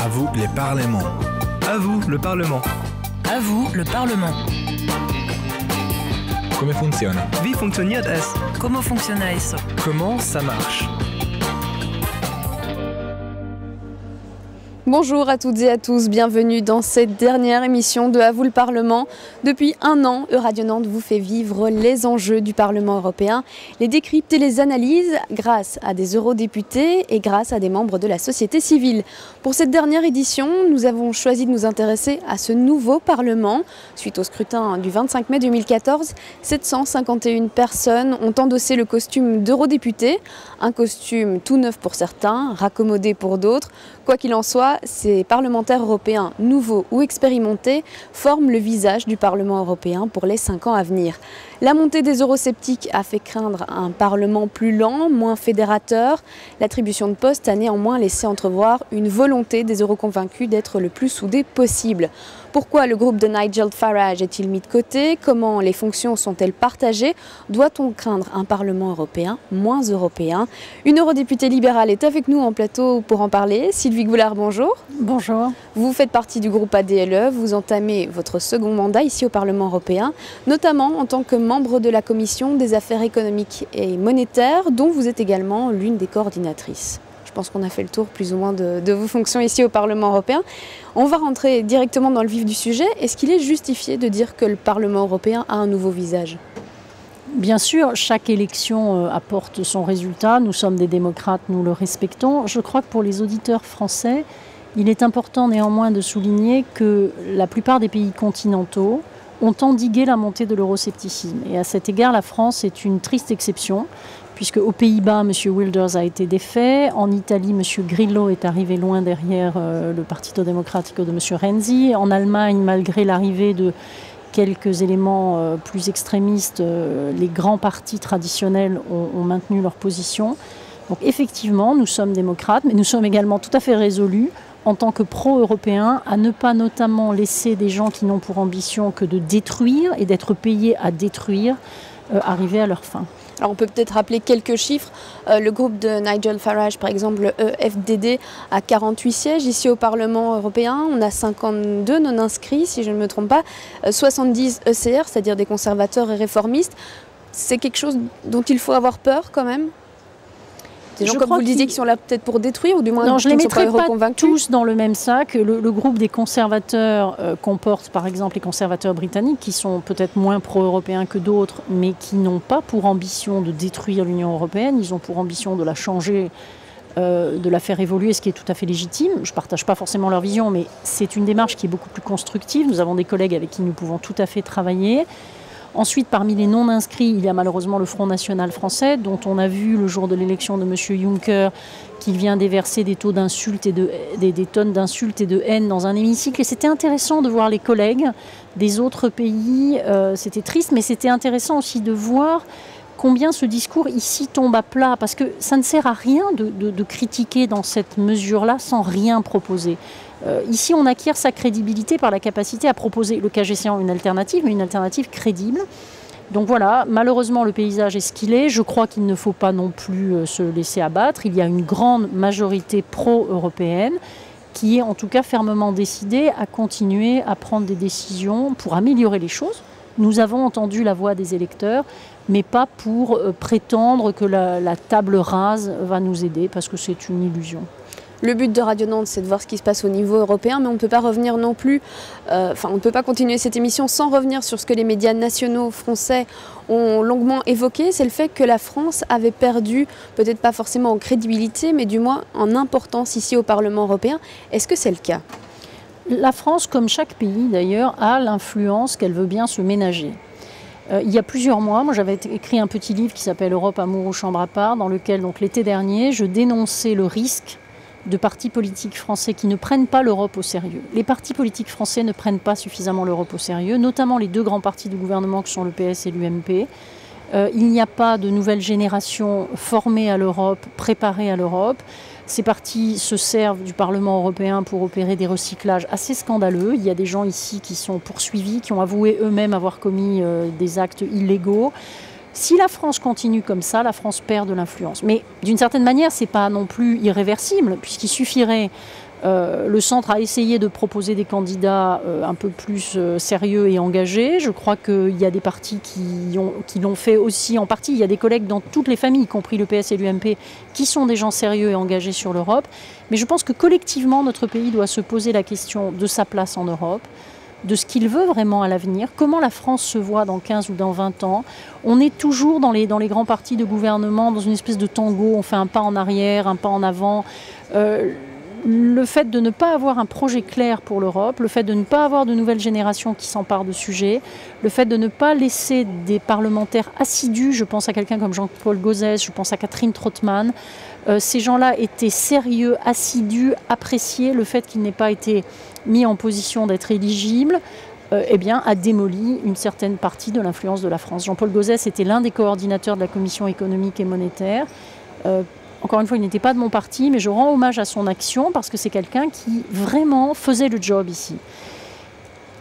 À vous les parlements. À vous le Parlement. À vous le Parlement. Come funziona? Wie funktioniert es? Comment fonctionne eso? Comment ça marche? Bonjour à toutes et à tous, bienvenue dans cette dernière émission de À vous le Parlement. Depuis un an, Euradio Nantes vous fait vivre les enjeux du Parlement européen, les décrypte et les analyse grâce à des eurodéputés et grâce à des membres de la société civile. Pour cette dernière édition, nous avons choisi de nous intéresser à ce nouveau Parlement. Suite au scrutin du 25 mai 2014, 751 personnes ont endossé le costume d'eurodéputés, un costume tout neuf pour certains, raccommodé pour d'autres. Quoi qu'il en soit, ces parlementaires européens, nouveaux ou expérimentés, forment le visage du Parlement européen pour les 5 ans à venir. La montée des eurosceptiques a fait craindre un Parlement plus lent, moins fédérateur. L'attribution de postes a néanmoins laissé entrevoir une volonté des euroconvaincus d'être le plus soudés possible. Pourquoi le groupe de Nigel Farage est-il mis de côté? Comment les fonctions sont-elles partagées? Doit-on craindre un Parlement européen moins européen? Une eurodéputée libérale est avec nous en plateau pour en parler. Sylvie Goulard, bonjour. Bonjour. Vous faites partie du groupe ADLE, vous entamez votre second mandat ici au Parlement européen, notamment en tant que membre de la Commission des affaires économiques et monétaires, dont vous êtes également l'une des coordinatrices. Je pense qu'on a fait le tour plus ou moins de vos fonctions ici au Parlement européen. On va rentrer directement dans le vif du sujet. Est-ce qu'il est justifié de dire que le Parlement européen a un nouveau visage ? Bien sûr, chaque élection apporte son résultat. Nous sommes des démocrates, nous le respectons. Je crois que pour les auditeurs français, il est important néanmoins de souligner que la plupart des pays continentaux ont endigué la montée de l'euroscepticisme. Et à cet égard, la France est une triste exception, puisque aux Pays-Bas, M. Wilders a été défait. En Italie, M. Grillo est arrivé loin derrière le Partito Democratico de M. Renzi. En Allemagne, malgré l'arrivée de quelques éléments plus extrémistes, les grands partis traditionnels ont maintenu leur position. Donc effectivement, nous sommes démocrates, mais nous sommes également tout à fait résolus en tant que pro-européens à ne pas notamment laisser des gens qui n'ont pour ambition que de détruire et d'être payés à détruire arriver à leur fin. Alors on peut peut-être rappeler quelques chiffres. Le groupe de Nigel Farage, par exemple, le EFDD, a 48 sièges ici au Parlement européen. On a 52 non-inscrits, si je ne me trompe pas, 70 ECR, c'est-à-dire des conservateurs et réformistes. C'est quelque chose dont il faut avoir peur quand même? Des gens, comme vous le disiez, qui sont là peut-être pour détruire, ou du moins non, qui ne sont pas euroconvaincus. Je ne les mettrai pas tous dans le même sac. Le groupe des conservateurs comporte par exemple les conservateurs britanniques, qui sont peut-être moins pro-européens que d'autres, mais qui n'ont pas pour ambition de détruire l'Union européenne. Ils ont pour ambition de la changer, de la faire évoluer, ce qui est tout à fait légitime. Je ne partage pas forcément leur vision, mais c'est une démarche qui est beaucoup plus constructive. Nous avons des collègues avec qui nous pouvons tout à fait travailler. Ensuite, parmi les non-inscrits, il y a malheureusement le Front National français, dont on a vu le jour de l'élection de M. Juncker qu'il vient déverser des taux d'insultes et des tonnes d'insultes et de haine dans un hémicycle. Et c'était intéressant de voir les collègues des autres pays. C'était triste, mais c'était intéressant aussi de voir combien ce discours ici tombe à plat, parce que ça ne sert à rien de critiquer dans cette mesure-là sans rien proposer. Ici, on acquiert sa crédibilité par la capacité à proposer, le cas échéant, une alternative, mais une alternative crédible. Donc voilà, malheureusement, le paysage est ce qu'il est. Je crois qu'il ne faut pas non plus se laisser abattre. Il y a une grande majorité pro-européenne qui est en tout cas fermement décidée à continuer à prendre des décisions pour améliorer les choses. Nous avons entendu la voix des électeurs, mais pas pour prétendre que la table rase va nous aider, parce que c'est une illusion. Le but de Radio Nantes, c'est de voir ce qui se passe au niveau européen, mais on ne peut pas revenir non plus, on ne peut pas continuer cette émission sans revenir sur ce que les médias nationaux français ont longuement évoqué. C'est le fait que la France avait perdu, peut-être pas forcément en crédibilité, mais du moins en importance ici au Parlement européen. Est-ce que c'est le cas ? La France, comme chaque pays d'ailleurs, a l'influence qu'elle veut bien se ménager. Il y a plusieurs mois, moi j'avais écrit un petit livre qui s'appelle Europe, amour ou chambre à part, dans lequel donc l'été dernier, je dénonçais le risque de partis politiques français qui ne prennent pas l'Europe au sérieux. Les partis politiques français ne prennent pas suffisamment l'Europe au sérieux, notamment les deux grands partis du gouvernement qui sont le PS et l'UMP. Il n'y a pas de nouvelle génération formée à l'Europe, préparée à l'Europe. Ces partis se servent du Parlement européen pour opérer des recyclages assez scandaleux. Il y a des gens ici qui sont poursuivis, qui ont avoué eux-mêmes avoir commis des actes illégaux. Si la France continue comme ça, la France perd de l'influence. Mais d'une certaine manière, ce n'est pas non plus irréversible, puisqu'il suffirait Le centre a essayé de proposer des candidats un peu plus sérieux et engagés. Je crois qu'il y a des partis qui l'ont fait aussi en partie. Il y a des collègues dans toutes les familles, y compris le PS et l'UMP, qui sont des gens sérieux et engagés sur l'Europe. Mais je pense que collectivement, notre pays doit se poser la question de sa place en Europe, de ce qu'il veut vraiment à l'avenir, comment la France se voit dans 15 ou dans 20 ans. On est toujours dans les grands partis de gouvernement, dans une espèce de tango, on fait un pas en arrière, un pas en avant. Le fait de ne pas avoir un projet clair pour l'Europe, le fait de ne pas avoir de nouvelles générations qui s'emparent de sujets, le fait de ne pas laisser des parlementaires assidus, je pense à quelqu'un comme Jean-Paul Gauzès, je pense à Catherine Trautmann, ces gens-là étaient sérieux, assidus, appréciés, le fait qu'ils n'aient pas été mis en position d'être éligibles, a démoli une certaine partie de l'influence de la France. Jean-Paul Gauzès était l'un des coordinateurs de la Commission économique et monétaire. Encore une fois, il n'était pas de mon parti, mais je rends hommage à son action parce que c'est quelqu'un qui vraiment faisait le job ici.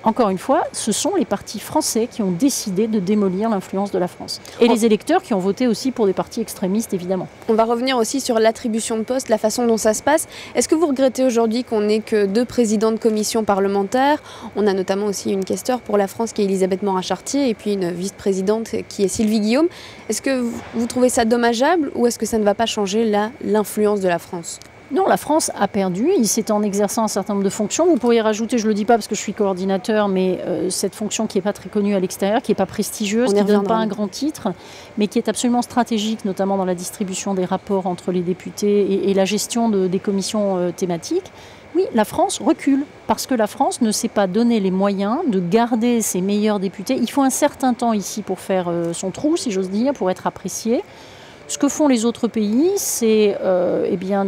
Encore une fois, ce sont les partis français qui ont décidé de démolir l'influence de la France. Et les électeurs qui ont voté aussi pour des partis extrémistes, évidemment. On va revenir aussi sur l'attribution de postes, la façon dont ça se passe. Est-ce que vous regrettez aujourd'hui qu'on n'ait que 2 présidents de commission parlementaire? On a notamment aussi une questeure pour la France qui est Elisabeth Morin-Chartier et puis une vice-présidente qui est Sylvie Guillaume. Est-ce que vous trouvez ça dommageable ou est-ce que ça ne va pas changer l'influence de la France? Non, la France a perdu. C'est en exerçant un certain nombre de fonctions. Vous pourriez rajouter, je ne le dis pas parce que je suis coordinateur, mais cette fonction qui n'est pas très connue à l'extérieur, qui n'est pas prestigieuse, qui ne donne pas un grand titre, mais qui est absolument stratégique, notamment dans la distribution des rapports entre les députés et la gestion des commissions thématiques. Oui, la France recule parce que la France ne s'est pas donné les moyens de garder ses meilleurs députés. Il faut un certain temps ici pour faire son trou, si j'ose dire, pour être apprécié. Ce que font les autres pays, c'est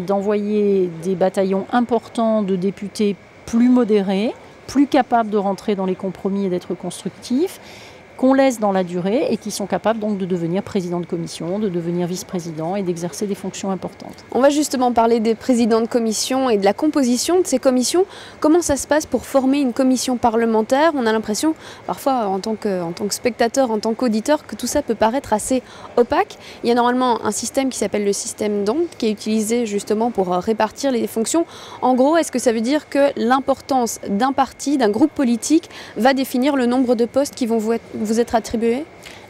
d'envoyer des bataillons importants de députés plus modérés, plus capables de rentrer dans les compromis et d'être constructifs, qu'on laisse dans la durée et qui sont capables donc de devenir président de commission, de devenir vice-président et d'exercer des fonctions importantes. On va justement parler des présidents de commission et de la composition de ces commissions. Comment ça se passe pour former une commission parlementaire? On a l'impression, parfois en tant que spectateur, en tant qu'auditeur, que tout ça peut paraître assez opaque. Il y a normalement un système qui s'appelle le système d'Hondt qui est utilisé justement pour répartir les fonctions. En gros, est-ce que ça veut dire que l'importance d'un parti, d'un groupe politique, va définir le nombre de postes qui vont vous être attribués?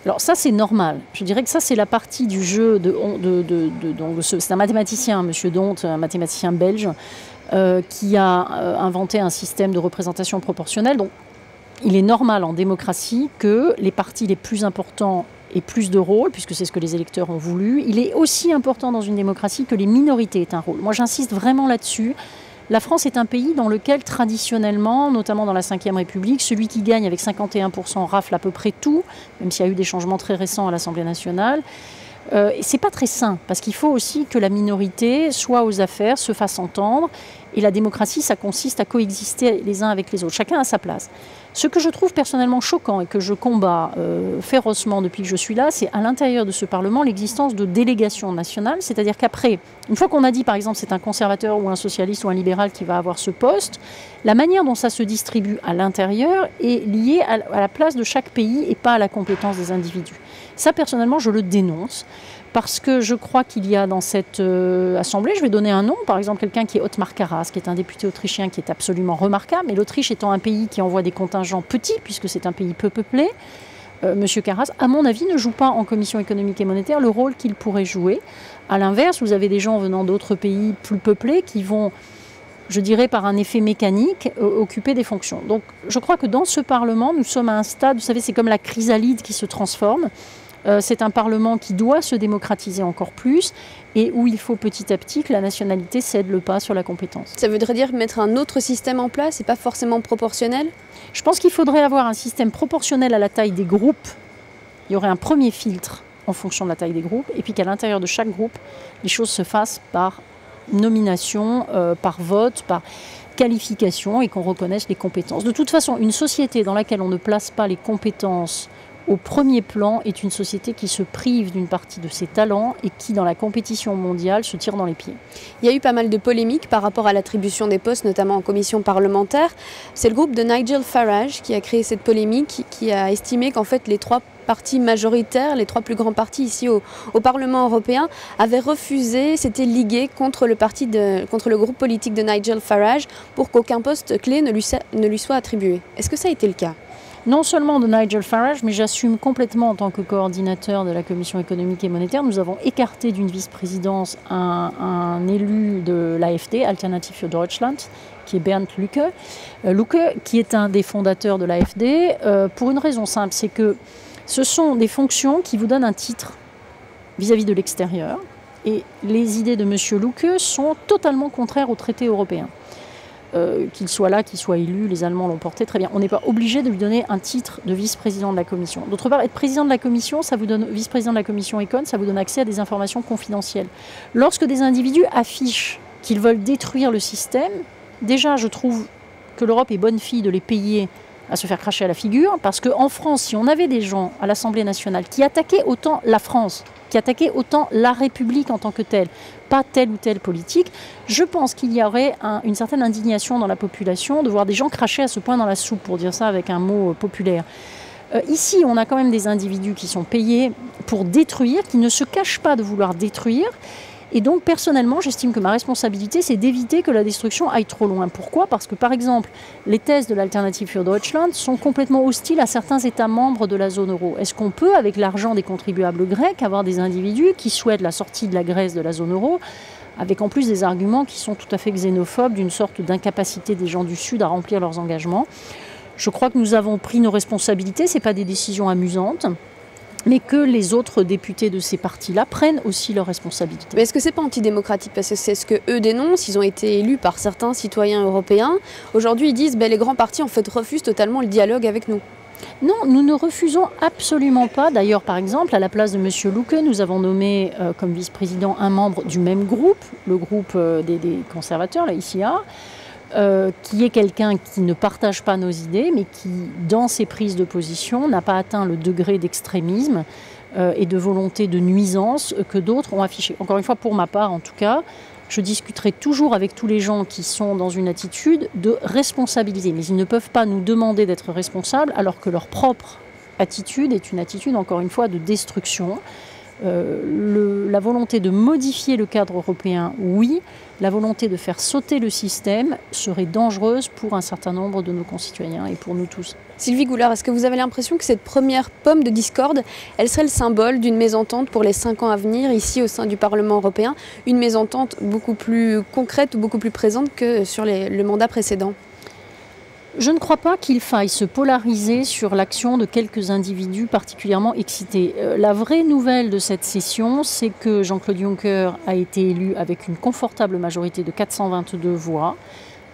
Alors ça, c'est normal. Je dirais que ça, c'est la partie du jeu c'est un mathématicien, M. D'Hondt, un mathématicien belge, qui a inventé un système de représentation proportionnelle. Donc, il est normal en démocratie que les partis les plus importants aient plus de rôle, puisque c'est ce que les électeurs ont voulu. Il est aussi important dans une démocratie que les minorités aient un rôle. Moi, j'insiste vraiment là-dessus. La France est un pays dans lequel, traditionnellement, notamment dans la Ve République, celui qui gagne avec 51% rafle à peu près tout, même s'il y a eu des changements très récents à l'Assemblée nationale. C'est pas très sain, parce qu'il faut aussi que la minorité soit aux affaires, se fasse entendre. Et la démocratie, ça consiste à coexister les uns avec les autres. Chacun a sa place. Ce que je trouve personnellement choquant et que je combats férocement depuis que je suis là, c'est à l'intérieur de ce Parlement l'existence de délégations nationales. C'est-à-dire qu'après, une fois qu'on a dit par exemple c'est un conservateur ou un socialiste ou un libéral qui va avoir ce poste, la manière dont ça se distribue à l'intérieur est liée à la place de chaque pays et pas à la compétence des individus. Ça, personnellement, je le dénonce. Parce que je crois qu'il y a dans cette assemblée, je vais donner un nom, par exemple quelqu'un qui est Othmar Karas, qui est un député autrichien qui est absolument remarquable, mais l'Autriche étant un pays qui envoie des contingents petits, puisque c'est un pays peu peuplé, M. Karas, à mon avis, ne joue pas en commission économique et monétaire le rôle qu'il pourrait jouer. À l'inverse, vous avez des gens venant d'autres pays plus peuplés qui vont, je dirais par un effet mécanique, occuper des fonctions. Donc je crois que dans ce Parlement, nous sommes à un stade, vous savez, c'est comme la chrysalide qui se transforme. C'est un Parlement qui doit se démocratiser encore plus et où il faut petit à petit que la nationalité cède le pas sur la compétence. Ça voudrait dire mettre un autre système en place et pas forcément proportionnel? Je pense qu'il faudrait avoir un système proportionnel à la taille des groupes. Il y aurait un premier filtre en fonction de la taille des groupes et puis qu'à l'intérieur de chaque groupe, les choses se fassent par nomination, par vote, par qualification et qu'on reconnaisse les compétences. De toute façon, une société dans laquelle on ne place pas les compétences au premier plan est une société qui se prive d'une partie de ses talents et qui, dans la compétition mondiale, se tire dans les pieds. Il y a eu pas mal de polémiques par rapport à l'attribution des postes, notamment en commission parlementaire. C'est le groupe de Nigel Farage qui a créé cette polémique, qui a estimé qu'en fait les 3 partis majoritaires, les 3 plus grands partis ici au Parlement européen, avaient refusé, s'étaient ligués contre le groupe politique de Nigel Farage pour qu'aucun poste clé ne lui soit attribué. Est-ce que ça a été le cas ? Non seulement de Nigel Farage, mais j'assume complètement en tant que coordinateur de la Commission économique et monétaire. Nous avons écarté d'une vice-présidence un élu de l'AfD, Alternative für Deutschland, qui est Bernd Lucke, qui est un des fondateurs de l'AfD, pour une raison simple, c'est que ce sont des fonctions qui vous donnent un titre vis-à-vis de l'extérieur, et les idées de M. Lucke sont totalement contraires au traité européen. Qu'il soit là, qu'il soit élu, les Allemands l'ont porté, très bien. On n'est pas obligé de lui donner un titre de vice-président de la Commission. D'autre part, être président de la Commission, ça vous donne, vice-président de la Commission Econ, ça vous donne accès à des informations confidentielles. Lorsque des individus affichent qu'ils veulent détruire le système, déjà, je trouve que l'Europe est bonne fille de les payer à se faire cracher à la figure, parce qu'en France, si on avait des gens à l'Assemblée nationale qui attaquaient autant la France, qui attaquaient autant la République en tant que telle, pas telle ou telle politique, je pense qu'il y aurait une certaine indignation dans la population de voir des gens cracher à ce point dans la soupe, pour dire ça avec un mot populaire. Ici, on a quand même des individus qui sont payés pour détruire, qui ne se cachent pas de vouloir détruire. Et donc, personnellement, j'estime que ma responsabilité, c'est d'éviter que la destruction aille trop loin. Pourquoi ? Parce que, par exemple, les thèses de l'Alternative für Deutschland sont complètement hostiles à certains États membres de la zone euro. Est-ce qu'on peut, avec l'argent des contribuables grecs, avoir des individus qui souhaitent la sortie de la Grèce de la zone euro, avec en plus des arguments qui sont tout à fait xénophobes, d'une sorte d'incapacité des gens du Sud à remplir leurs engagements ? Je crois que nous avons pris nos responsabilités, ce n'est pas des décisions amusantes, mais que les autres députés de ces partis-là prennent aussi leurs responsabilités. Mais est-ce que c'est pas antidémocratique? Parce que c'est ce qu'eux dénoncent, ils ont été élus par certains citoyens européens. Aujourd'hui, ils disent les grands partis en fait refusent totalement le dialogue avec nous. Non, nous ne refusons absolument pas. D'ailleurs, par exemple, à la place de M. Lucke, nous avons nommé comme vice-président un membre du même groupe, le groupe des conservateurs, la ICA, qui est quelqu'un qui ne partage pas nos idées, mais qui, dans ses prises de position, n'a pas atteint le degré d'extrémisme et de volonté de nuisance que d'autres ont affiché. Encore une fois, pour ma part, en tout cas, je discuterai toujours avec tous les gens qui sont dans une attitude de responsabilité. Mais ils ne peuvent pas nous demander d'être responsables alors que leur propre attitude est une attitude, encore une fois, de destruction. La volonté de modifier le cadre européen, oui. La volonté de faire sauter le système serait dangereuse pour un certain nombre de nos concitoyens et pour nous tous. Sylvie Goulard, est-ce que vous avez l'impression que cette première pomme de discorde, elle serait le symbole d'une mésentente pour les 5 ans à venir ici au sein du Parlement européen, une mésentente beaucoup plus concrète ou beaucoup plus présente que sur le mandat précédent ? Je ne crois pas qu'il faille se polariser sur l'action de quelques individus particulièrement excités. La vraie nouvelle de cette session, c'est que Jean-Claude Juncker a été élu avec une confortable majorité de 422 voix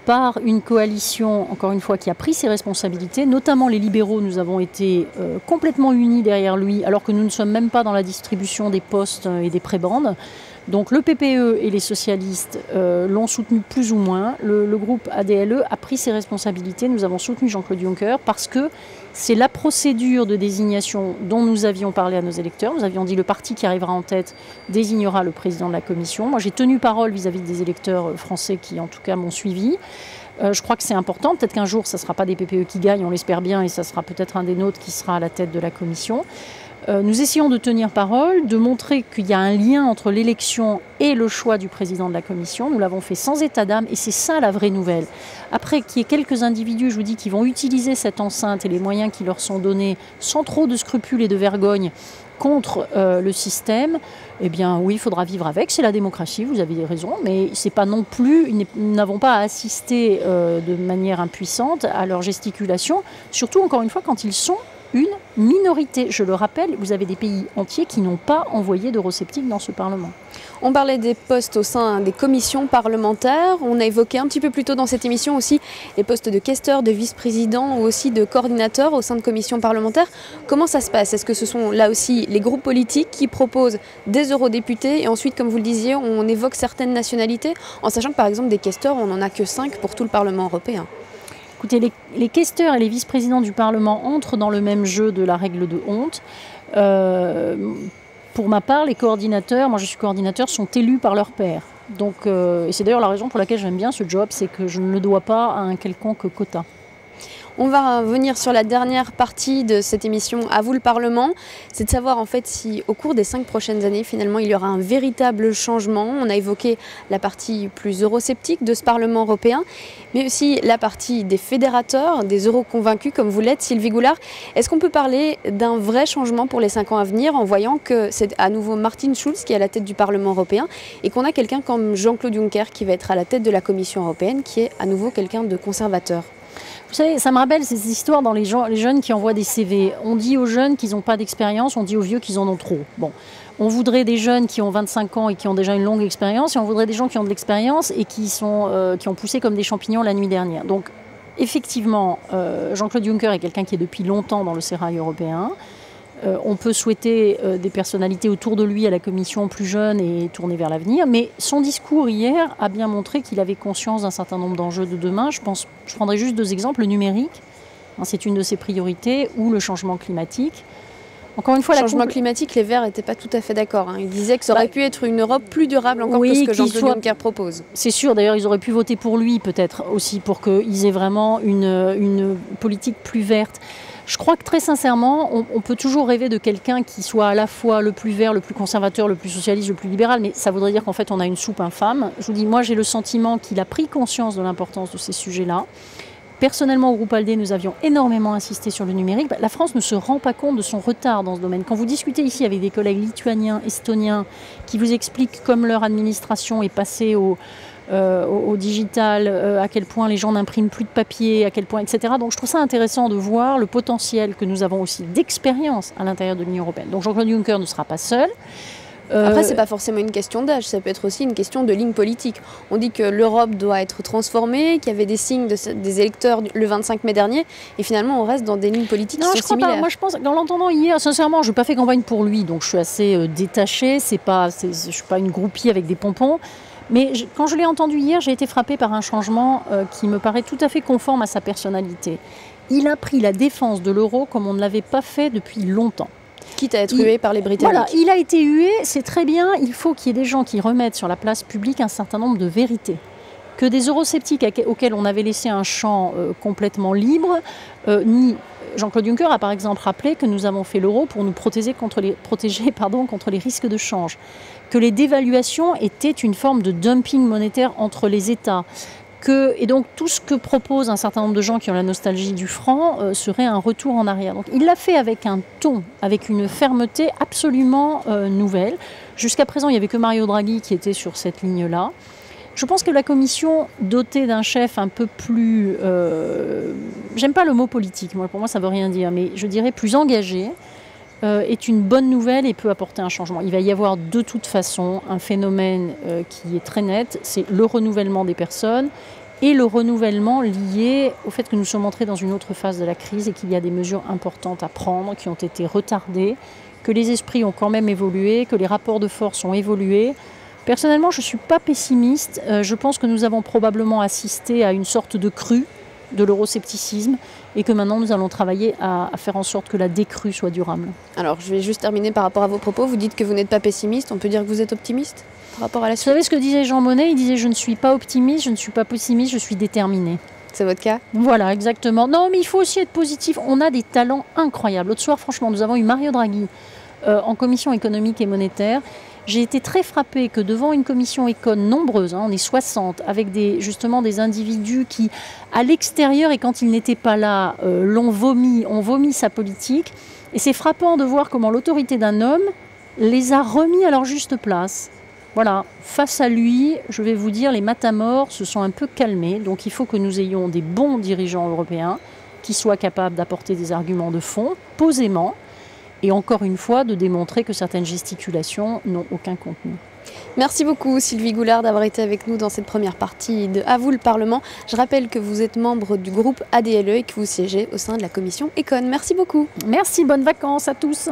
par une coalition, encore une fois, qui a pris ses responsabilités. Notamment les libéraux, nous avons été complètement unis derrière lui, alors que nous ne sommes même pas dans la distribution des postes et des prébendes. Donc le PPE et les socialistes l'ont soutenu plus ou moins. Le groupe ADLE a pris ses responsabilités. Nous avons soutenu Jean-Claude Juncker parce que c'est la procédure de désignation dont nous avions parlé à nos électeurs. Nous avions dit le parti qui arrivera en tête désignera le président de la Commission. Moi, j'ai tenu parole vis-à-vis des électeurs français qui, en tout cas, m'ont suivi. Je crois que c'est important. Peut-être qu'un jour, ça ne sera pas des PPE qui gagnent, on l'espère bien, et ça sera peut-être un des nôtres qui sera à la tête de la Commission. Nous essayons de tenir parole, de montrer qu'il y a un lien entre l'élection et le choix du président de la Commission. Nous l'avons fait sans état d'âme et c'est ça la vraie nouvelle. Après qu'il y ait quelques individus, je vous dis, qui vont utiliser cette enceinte et les moyens qui leur sont donnés sans trop de scrupules et de vergogne contre le système, eh bien oui, il faudra vivre avec. C'est la démocratie, vous avez raison, mais c'est pas non plus, nous n'avons pas à assister de manière impuissante à leur gesticulation, surtout encore une fois quand ils sont une minorité. Je le rappelle, vous avez des pays entiers qui n'ont pas envoyé d'eurosceptiques dans ce Parlement. On parlait des postes au sein des commissions parlementaires. On a évoqué un petit peu plus tôt dans cette émission aussi les postes de questeur, de vice-président ou aussi de coordinateur au sein de commissions parlementaires. Comment ça se passe? Est-ce que ce sont là aussi les groupes politiques qui proposent des eurodéputés et ensuite, comme vous le disiez, on évoque certaines nationalités en sachant que par exemple des questeurs, on n'en a que 5 pour tout le Parlement européen? Écoutez, les questeurs et les vice-présidents du Parlement entrent dans le même jeu de la règle de honte. Pour ma part, les coordinateurs, moi je suis coordinateur, sont élus par leur pairs. Donc, et c'est d'ailleurs la raison pour laquelle j'aime bien ce job, c'est que je ne le dois pas à un quelconque quota. On va revenir sur la dernière partie de cette émission À vous le Parlement. C'est de savoir en fait si au cours des 5 prochaines années, finalement, il y aura un véritable changement. On a évoqué la partie plus eurosceptique de ce Parlement européen, mais aussi la partie des fédérateurs, des euro-convaincus comme vous l'êtes, Sylvie Goulard. Est-ce qu'on peut parler d'un vrai changement pour les 5 ans à venir en voyant que c'est à nouveau Martin Schulz qui est à la tête du Parlement européen et qu'on a quelqu'un comme Jean-Claude Juncker qui va être à la tête de la Commission européenne, qui est à nouveau quelqu'un de conservateur? Vous savez, ça me rappelle ces histoires dans les jeunes qui envoient des CV. On dit aux jeunes qu'ils n'ont pas d'expérience, on dit aux vieux qu'ils en ont trop. Bon, on voudrait des jeunes qui ont 25 ans et qui ont déjà une longue expérience, et on voudrait des gens qui ont de l'expérience et qui ont poussé comme des champignons la nuit dernière. Donc, effectivement, Jean-Claude Juncker est quelqu'un qui est depuis longtemps dans le sérail européen. On peut souhaiter des personnalités autour de lui à la Commission plus jeunes et tournées vers l'avenir, mais son discours hier a bien montré qu'il avait conscience d'un certain nombre d'enjeux de demain. Je prendrai juste 2 exemples. Le numérique, c'est une de ses priorités, ou le changement climatique. Encore une fois, le changement climatique, les Verts n'étaient pas tout à fait d'accord. Ils disaient que ça aurait pu être une Europe plus durable encore que ce que Jean-Claude Juncker propose. C'est sûr, d'ailleurs, ils auraient pu voter pour lui peut-être aussi, pour qu'ils aient vraiment une politique plus verte. Je crois que très sincèrement, on peut toujours rêver de quelqu'un qui soit à la fois le plus vert, le plus conservateur, le plus socialiste, le plus libéral, mais ça voudrait dire qu'en fait on a une soupe infâme. Je vous dis, moi j'ai le sentiment qu'il a pris conscience de l'importance de ces sujets-là. Personnellement, au groupe ALDE, nous avions énormément insisté sur le numérique. La France ne se rend pas compte de son retard dans ce domaine. Quand vous discutez ici avec des collègues lituaniens, estoniens, qui vous expliquent comme leur administration est passée au digital, à quel point les gens n'impriment plus de papier, à quel point, etc. Donc je trouve ça intéressant de voir le potentiel que nous avons aussi d'expérience à l'intérieur de l'Union européenne. Donc Jean-Claude Juncker ne sera pas seul. Après, ce n'est pas forcément une question d'âge, ça peut être aussi une question de ligne politique. On dit que l'Europe doit être transformée, qu'il y avait des signes des électeurs le 25 mai dernier, et finalement on reste dans des lignes politiques qui sont similaires. Moi je pense, en l'entendant hier, sincèrement, je n'ai pas fait campagne pour lui, donc je suis assez détachée, je ne suis pas une groupie avec des pompons. Mais quand je l'ai entendu hier, j'ai été frappée par un changement qui me paraît tout à fait conforme à sa personnalité. Il a pris la défense de l'euro comme on ne l'avait pas fait depuis longtemps. Quitte à être hué par les Britanniques. Voilà, il a été hué, c'est très bien. Il faut qu'il y ait des gens qui remettent sur la place publique un certain nombre de vérités. Que des eurosceptiques auxquels on avait laissé un champ complètement libre, Jean-Claude Juncker a par exemple rappelé que nous avons fait l'euro pour nous protéger contre les risques de change. Que les dévaluations étaient une forme de dumping monétaire entre les États. Et donc tout ce que proposent un certain nombre de gens qui ont la nostalgie du franc serait un retour en arrière. Donc il l'a fait avec un ton, avec une fermeté absolument nouvelle. Jusqu'à présent, il n'y avait que Mario Draghi qui était sur cette ligne-là. Je pense que la Commission, dotée d'un chef un peu plus... j'aime pas le mot politique, pour moi ça ne veut rien dire, mais je dirais plus engagé, est une bonne nouvelle et peut apporter un changement. Il va y avoir de toute façon un phénomène qui est très net, c'est le renouvellement des personnes et le renouvellement lié au fait que nous sommes entrés dans une autre phase de la crise et qu'il y a des mesures importantes à prendre qui ont été retardées, que les esprits ont quand même évolué, que les rapports de force ont évolué. Personnellement, je ne suis pas pessimiste. Je pense que nous avons probablement assisté à une sorte de crue de l'euroscepticisme et que maintenant nous allons travailler à faire en sorte que la décrue soit durable. Alors je vais juste terminer par rapport à vos propos. Vous dites que vous n'êtes pas pessimiste, on peut dire que vous êtes optimiste par rapport à la suite? Vous savez ce que disait Jean Monnet? Il disait « je ne suis pas optimiste, je ne suis pas pessimiste, je suis déterminé ». C'est votre cas? Voilà, exactement. Non, mais il faut aussi être positif. On a des talents incroyables. L'autre soir, franchement, nous avons eu Mario Draghi en commission économique et monétaire. J'ai été très frappée que devant une commission écon nombreuse, on est 60, avec justement des individus qui, à l'extérieur et quand ils n'étaient pas là, ont vomi sa politique. Et c'est frappant de voir comment l'autorité d'un homme les a remis à leur juste place. Voilà, face à lui, je vais vous dire, les matamores se sont un peu calmés. Donc il faut que nous ayons des bons dirigeants européens qui soient capables d'apporter des arguments de fond, posément, et encore une fois, de démontrer que certaines gesticulations n'ont aucun contenu. Merci beaucoup Sylvie Goulard d'avoir été avec nous dans cette première partie de À vous le Parlement. Je rappelle que vous êtes membre du groupe ADLE et que vous siégez au sein de la commission Econ. Merci beaucoup. Merci, bonnes vacances à tous.